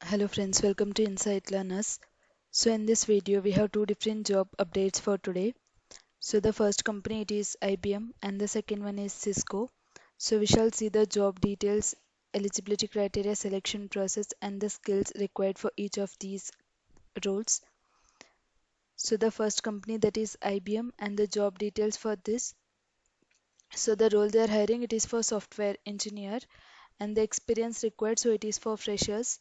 Hello friends, welcome to Insight Learners. So in this video we have two different job updates for today. So the first company it is IBM and the second one is Cisco. So we shall see the job details, eligibility criteria, selection process and the skills required for each of these roles. So the first company that is IBM and the job details for this. So the role they are hiring it is for software engineer and the experience required so it is for freshers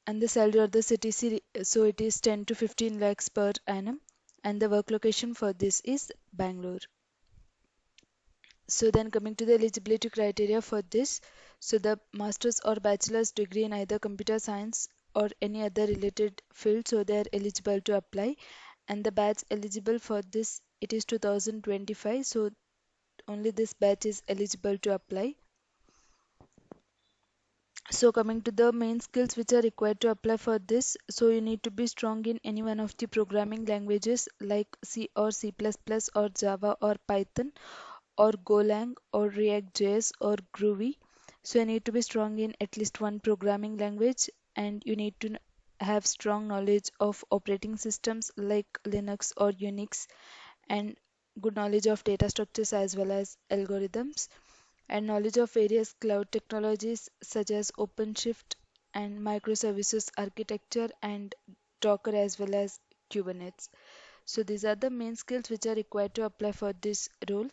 and the salary or the CTC so it is 10 to 15 lakhs per annum and the work location for this is Bangalore. So then coming to the eligibility criteria for this, so the master's or bachelor's degree in either computer science or any other related field so they are eligible to apply, and the batch eligible for this it is 2025 so only this batch is eligible to apply. So coming to the main skills which are required to apply for this, so you need to be strong in any one of the programming languages like C or C++ or Java or Python or Golang or React.js or Groovy. So you need to be strong in at least one programming language, and you need to have strong knowledge of operating systems like Linux or Unix, and good knowledge of data structures as well as algorithms, and knowledge of various cloud technologies such as OpenShift and microservices architecture and Docker as well as Kubernetes. So these are the main skills which are required to apply for this role.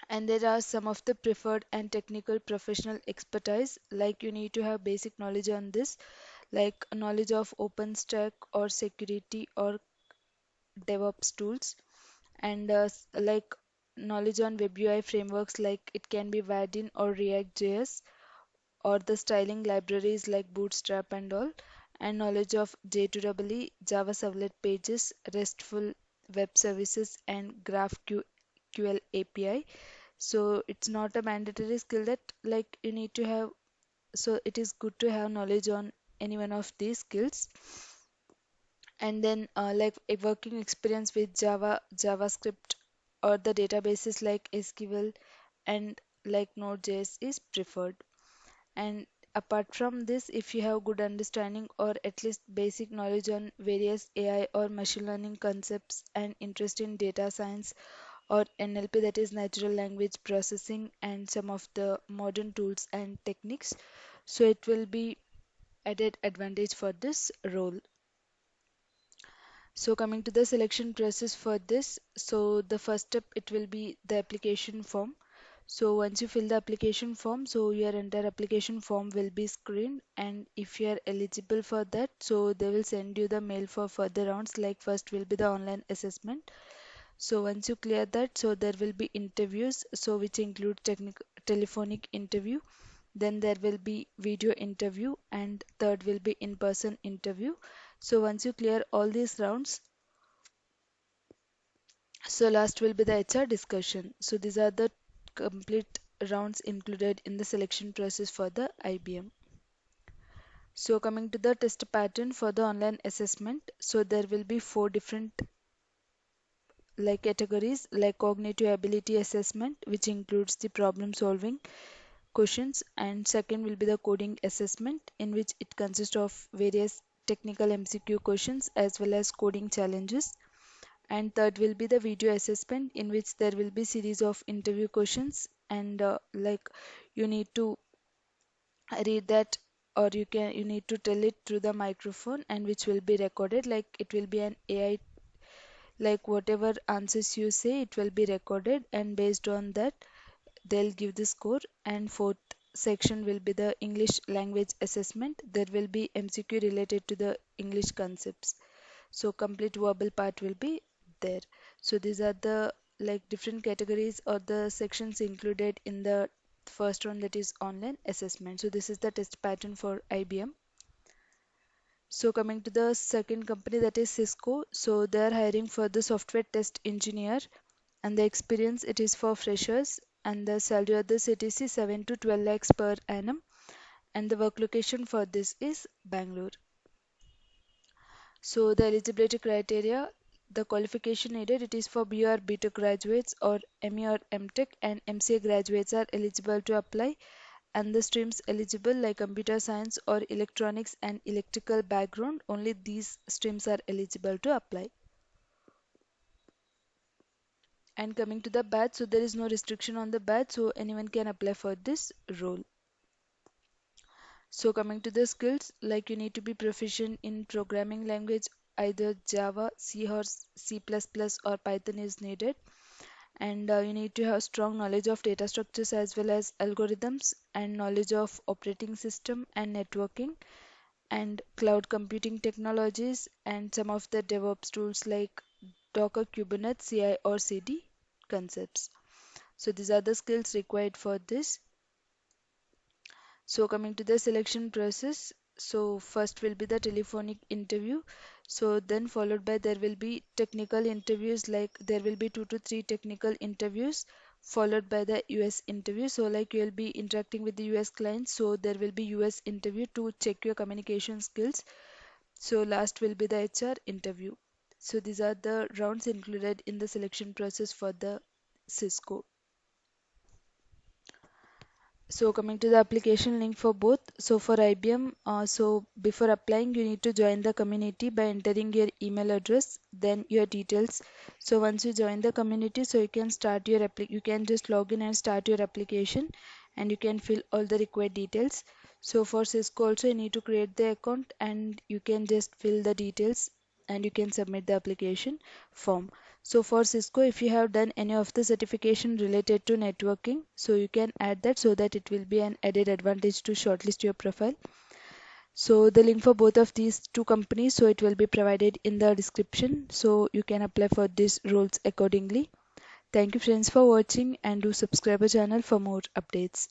And there are some of the preferred and technical professional expertise, like you need to have basic knowledge on this, like knowledge of OpenStack or security or DevOps tools, and like knowledge on web UI frameworks like it can be Vadin or React.js or the styling libraries like Bootstrap and all, and knowledge of J2EE, Java Servlet Pages, RESTful web services, and GraphQL API. So it's not a mandatory skill that like you need to have. So it is good to have knowledge on any one of these skills. And then like a working experience with JavaScript or the databases like SQL and like Node.js is preferred. And apart from this, if you have good understanding or at least basic knowledge on various AI or machine learning concepts and interest in data science or NLP, that is natural language processing, and some of the modern tools and techniques, so it will be added advantage for this role. So coming to the selection process for this, so the first step it will be the application form. So once you fill the application form, so your entire application form will be screened, and if you are eligible for that, so they will send you the mail for further rounds. Like first will be the online assessment. So once you clear that, so there will be interviews, so which include technical telephonic interview, then there will be video interview, and third will be in-person interview. So once you clear all these rounds, so last will be the HR discussion. So these are the complete rounds included in the selection process for the IBM. So coming to the test pattern for the online assessment, so there will be four different like categories, like cognitive ability assessment, which includes the problem solving questions, and second will be the coding assessment, in which it consists of various technical MCQ questions as well as coding challenges, and third will be the video assessment, in which there will be series of interview questions, and like you need to read that, or you need to tell it through the microphone, and which will be recorded, like it will be an AI, like whatever answers you say it will be recorded, and based on that they'll give the score. And fourth section will be the English language assessment. There will be MCQ related to the English concepts, so complete verbal part will be there. So these are the like different categories or the sections included in the first one, that is online assessment. So this is the test pattern for IBM. So coming to the second company, that is Cisco. So they are hiring for the software test engineer, and the experience it is for freshers, and the salary of the CTC 7 to 12 lakhs per annum, and the work location for this is Bangalore. So the eligibility criteria, the qualification needed, it is for B or B.Tech graduates or ME or MTech, and MCA graduates are eligible to apply, and the streams eligible like computer science or electronics and electrical background, only these streams are eligible to apply. And coming to the batch, so there is no restriction on the batch, so anyone can apply for this role. So coming to the skills, like you need to be proficient in programming language, either Java, C or C++ or Python is needed. And you need to have strong knowledge of data structures as well as algorithms and knowledge of operating system and networking and cloud computing technologies and some of the DevOps tools like Docker, Kubernetes, CI or CD concepts. So these are the skills required for this. So coming to the selection process, so first will be the telephonic interview. So then followed by there will be technical interviews, like there will be 2 to 3 technical interviews followed by the US interview. So like you will be interacting with the US clients, so there will be US interview to check your communication skills. So last will be the HR interview. So these are the rounds included in the selection process for the Cisco. So coming to the application link for both. So for IBM, so before applying, you need to join the community by entering your email address, then your details. So once you join the community, so you can start your you can just log in and start your application, and you can fill all the required details. So for Cisco also, you need to create the account and you can just fill the details and you can submit the application form. So for Cisco, if you have done any of the certification related to networking, so you can add that so that it will be an added advantage to shortlist your profile. So the link for both of these two companies, so it will be provided in the description. So you can apply for these roles accordingly. Thank you friends for watching and do subscribe our channel for more updates.